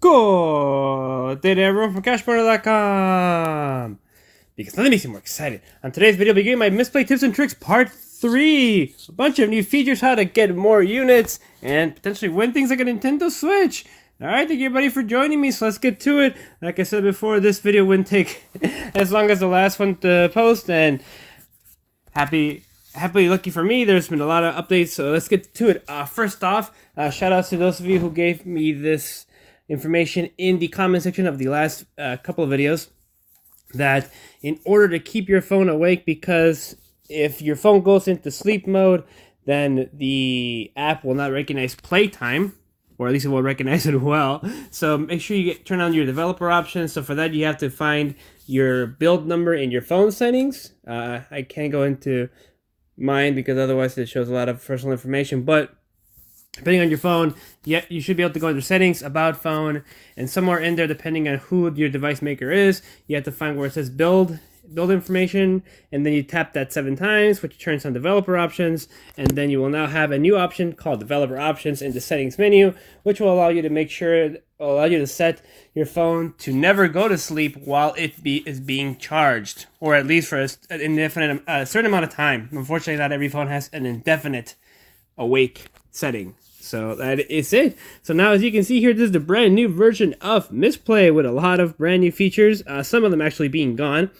Good day to everyone from CashBurner.com. Because nothing makes me more excited. On today's video, I'll be giving my Mistplay tips and tricks part 3. A bunch of new features, how to get more units, and potentially win things like a Nintendo Switch. Alright, thank you everybody for joining me, so let's get to it. Like I said before, this video wouldn't take as long as the last one to post, and happily lucky for me, there's been a lot of updates, so let's get to it. First off, shout outs to those of you who gave me this information in the comment section of the last couple of videos, that in order to keep your phone awake, because if your phone goes into sleep mode, then the app will not recognize playtime, or at least it will recognize it well. So make sure you turn on your developer options. So for that, you have to find your build number in your phone settings. I can't go into mine because otherwise it shows a lot of personal information, but depending on your phone, you should be able to go into settings, about phone, and somewhere in there, depending on who your device maker is, you have to find where it says build information, and then you tap that 7 times, which turns on developer options, and then you will now have a new option called developer options in the settings menu, which will allow you to set your phone to never go to sleep while it is being charged, or at least for an indefinite, certain amount of time. Unfortunately, not every phone has an indefinite awake setting. So that is it. So now, as you can see here, this is the brand new version of Mistplay with a lot of brand new features, some of them actually being gone.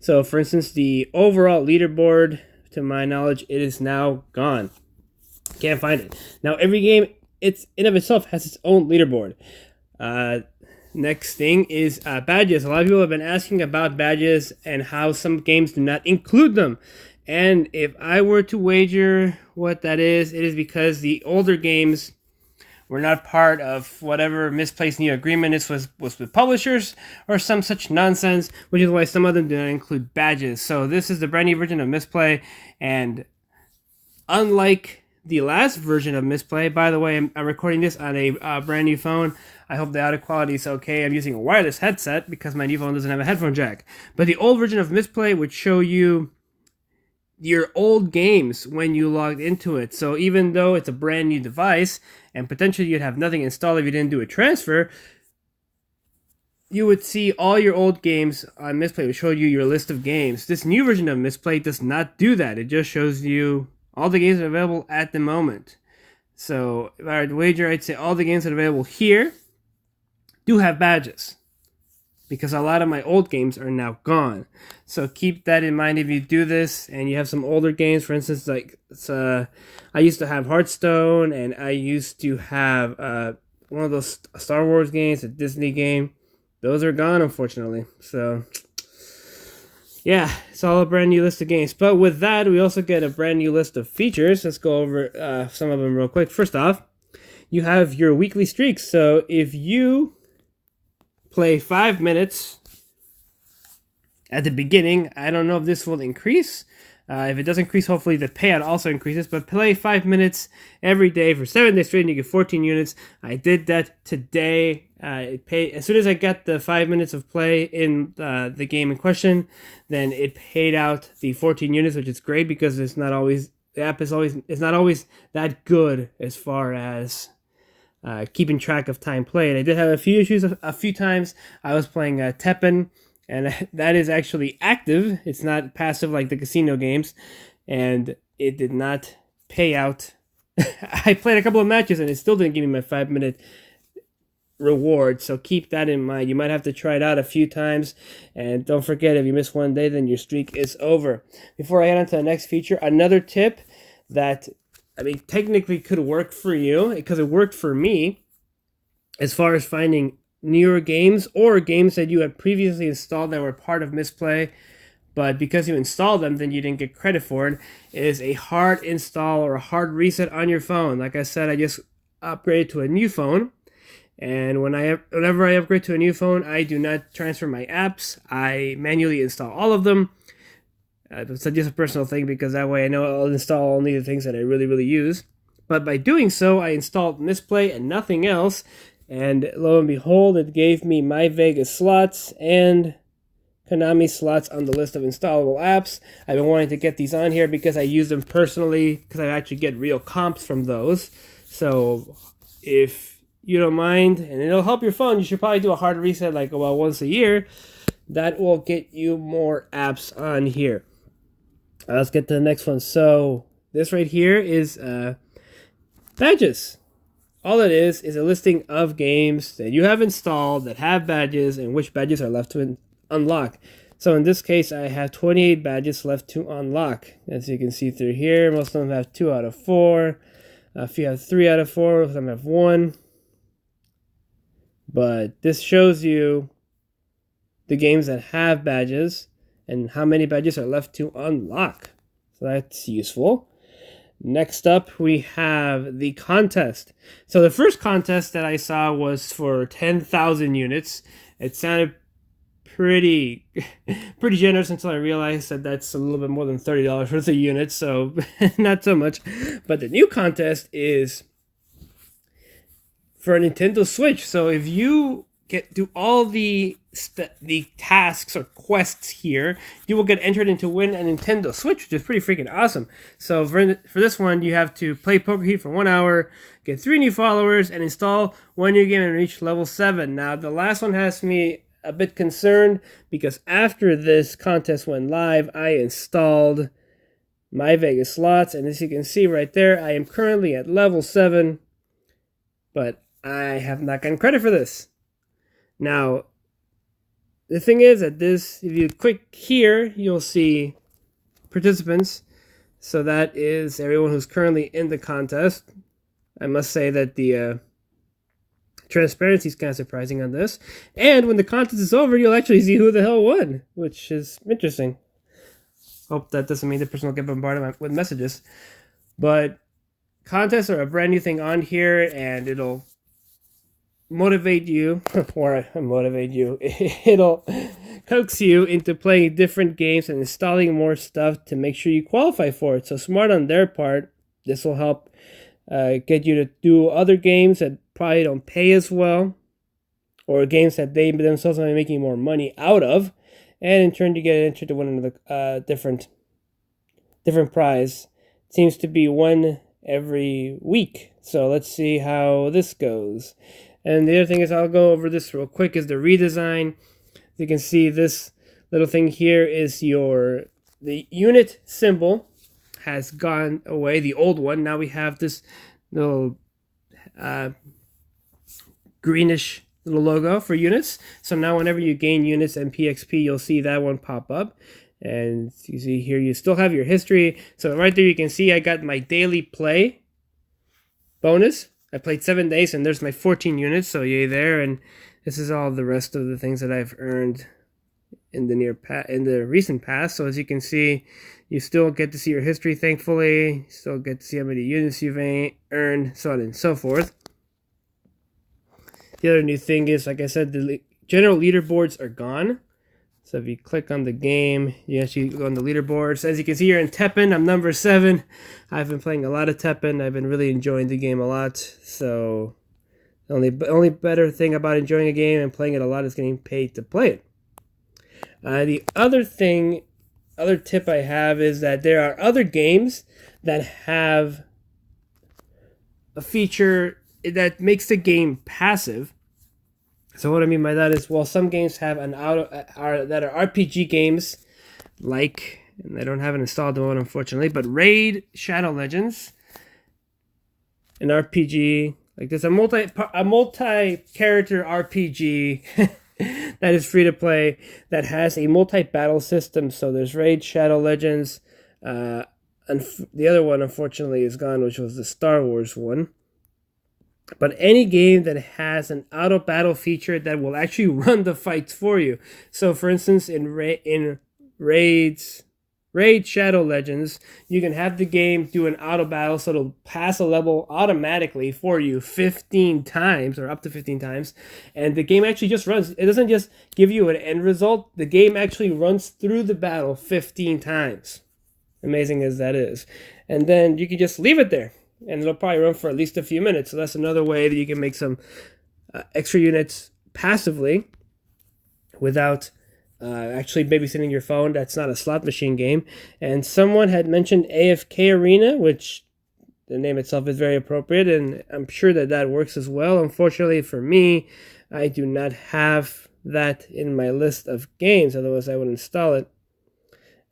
So for instance, the overall leaderboard, to my knowledge, it is now gone. Can't find it. Now every game, it's in of itself has its own leaderboard. Next thing is badges. A lot of people have been asking about badges and how some games do not include them. And if I were to wager what that is, it is because the older games were not part of whatever misplaced new agreement is was with publishers or some such nonsense, which is why some of them do not include badges. So this is the brand new version of Mistplay, and unlike the last version of Mistplay, by the way, I'm recording this on a brand new phone. I hope the audio quality is okay. I'm using a wireless headset because my new phone doesn't have a headphone jack. But the old version of Mistplay would show you your old games when you logged into it. So even though it's a brand new device and potentially you'd have nothing installed if you didn't do a transfer, you would see all your old games on Mistplay. It would show you your list of games. This new version of Mistplay does not do that. It just shows you all the games that are available at the moment. So if I were to wager, I'd say all the games that are available here do have badges, because a lot of my old games are now gone. So keep that in mind if you do this and you have some older games. For instance, like I used to have Hearthstone, and I used to have one of those Star Wars games, a Disney game. Those are gone, unfortunately. So yeah, it's all a brand new list of games. But with that, we also get a brand new list of features. Let's go over some of them real quick. First off, you have your weekly streaks. So if you play 5 minutes at the beginning, I don't know if this will increase. If it does increase, hopefully the payout also increases. But play 5 minutes every day for 7 days straight, and you get 14 units. I did that today. As soon as I got the 5 minutes of play in the game in question, then it paid out the 14 units, which is great because the app is not always that good as far as keeping track of time played. I did have a few issues a few times. I was playing Teppen, and that is actually active. It's not passive like the casino games, and it did not pay out. I played a couple of matches, and it still didn't give me my 5-minute reward, so keep that in mind. You might have to try it out a few times, and don't forget, if you miss one day, then your streak is over. Before I head on to the next feature, another tip that technically could work for you, because it worked for me, as far as finding newer games or games that you had previously installed that were part of Mistplay, but because you installed them, then you didn't get credit for it, is a hard install or a hard reset on your phone. Like I said, I just upgraded to a new phone, and whenever I upgrade to a new phone, I do not transfer my apps. I manually install all of them. It's just a personal thing, because that way I know I'll install only the things that I really, really use. But by doing so, I installed Mistplay and nothing else. And lo and behold, it gave me My Vegas slots and Konami slots on the list of installable apps. I've been wanting to get these on here because I use them personally, because I actually get real comps from those. So if you don't mind, and it'll help your phone, you should probably do a hard reset like about once a year. That will get you more apps on here. Let's get to the next one. So this right here is badges. All it is a listing of games that you have installed that have badges and which badges are left to unlock. So in this case, I have 28 badges left to unlock. As you can see through here, most of them have 2 out of 4. If you have 3 out of 4, most of them have 1. But this shows you the games that have badges and how many badges are left to unlock. So that's useful. Next up, we have the contest. So the first contest that I saw was for 10,000 units. It sounded pretty generous until I realized that that's a little bit more than $30 worth of units, so not so much. But the new contest is for a Nintendo Switch. So if you do all the tasks or quests here, you will get entered into win a Nintendo Switch, which is pretty freaking awesome. So for this one, you have to play Poker Heat for 1 hour, get 3 new followers, and install 1 new game and reach level 7. Now, the last one has me a bit concerned because after this contest went live, I installed My Vegas Slots, and as you can see right there, I am currently at level 7, but I have not gotten credit for this. Now, the thing is that this, if you click here, you'll see participants. So that is everyone who's currently in the contest. I must say that the transparency is kind of surprising on this. And when the contest is over, you'll actually see who the hell won, which is interesting. Hope that doesn't mean the person will get bombarded with messages. But contests are a brand new thing on here, and it'll motivate you, or motivate you, it'll coax you into playing different games and installing more stuff to make sure you qualify for it. So smart on their part. This will help get you to do other games that probably don't pay as well, or games that they themselves might be making more money out of, and in turn you get entered to win another different prize. It seems to be one every week. So let's see how this goes. And the other thing is, I'll go over this real quick, is the redesign. You can see this little thing here is the unit symbol has gone away, the old one. Now we have this little greenish little logo for units. So now whenever you gain units and PXP, you'll see that one pop up. And you see here, you still have your history. So right there, you can see I got my daily play bonus. I played 7 days, and there's my 14 units, so yay there. And this is all the rest of the things that I've earned in the recent past. So as you can see, you still get to see your history, thankfully. You still get to see how many units you've earned, so on and so forth. The other new thing is, like I said, the general leaderboards are gone. So if you click on the game, you actually go on the leaderboards. As you can see here in Teppen, I'm number 7. I've been playing a lot of Teppen. I've been really enjoying the game a lot. So the only better thing about enjoying a game and playing it a lot is getting paid to play it. The other tip I have is that there are other games that have a feature that makes the game passive. So what I mean by that is, well, some games have that are RPG games, and I don't have it installed on unfortunately, but Raid Shadow Legends, an RPG, like there's a multi-character RPG that is free to play that has a multi-battle system. So there's Raid Shadow Legends, and the other one unfortunately is gone, which was the Star Wars one. But any game that has an auto battle feature that will actually run the fights for you. So for instance, in Raid Shadow Legends, you can have the game do an auto battle, so it'll pass a level automatically for you 15 times or up to 15 times. And the game actually just runs. It doesn't just give you an end result. The game actually runs through the battle 15 times. Amazing as that is. And then you can just leave it there, and it'll probably run for at least a few minutes. So that's another way that you can make some extra units passively without actually babysitting your phone. That's not a slot machine game. And someone had mentioned AFK Arena, which the name itself is very appropriate, and I'm sure that that works as well. Unfortunately for me, I do not have that in my list of games, otherwise I would install it.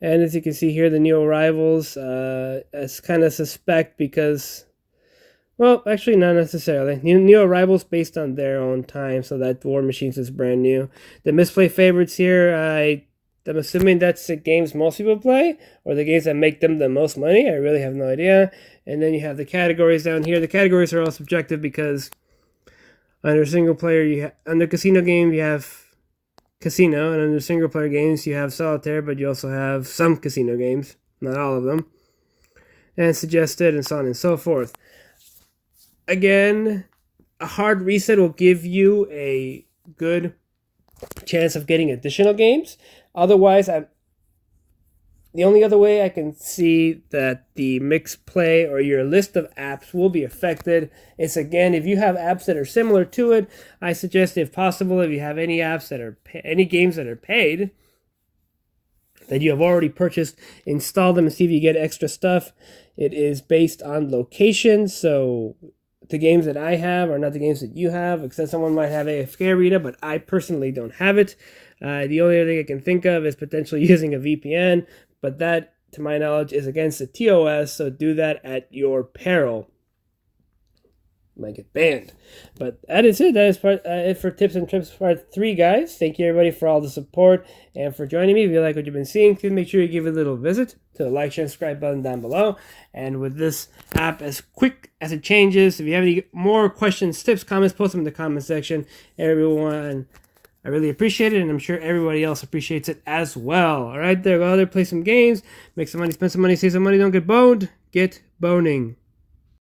And as you can see here, the new arrivals, is kind of suspect because, well, actually not necessarily. New arrivals based on their own time, so that War Machines is brand new. The Mistplay favorites here, I'm assuming that's the games most people play, or the games that make them the most money. I really have no idea. And then you have the categories down here. The categories are all subjective because under single player, under casino game, you have casino, and under single player games, you have solitaire, but you also have some casino games, not all of them, and suggested, and so on and so forth. Again, a hard reset will give you a good chance of getting additional games. Otherwise, the only other way I can see that the Mistplay or your list of apps will be affected is, again, if you have apps that are similar to it. I suggest, if possible, if you have any apps that are any games that are paid that you have already purchased, install them and see if you get extra stuff. It is based on location, so the games that I have are not the games that you have, except someone might have AFK Arena, but I personally don't have it. The only other thing I can think of is potentially using a VPN, but that, to my knowledge, is against the TOS, so do that at your peril. You might get banned. But that is it. That is it for Tips and Trips Part 3, guys. Thank you, everybody, for all the support and for joining me. If you like what you've been seeing, please make sure you give it a little visit to the like, share, and subscribe button down below. And with this app, as quick as it changes, if you have any more questions, tips, comments, post them in the comment section. Everyone, I really appreciate it, and I'm sure everybody else appreciates it as well. All right, there, go out there, play some games, make some money, spend some money, save some money, don't get boned, get boning.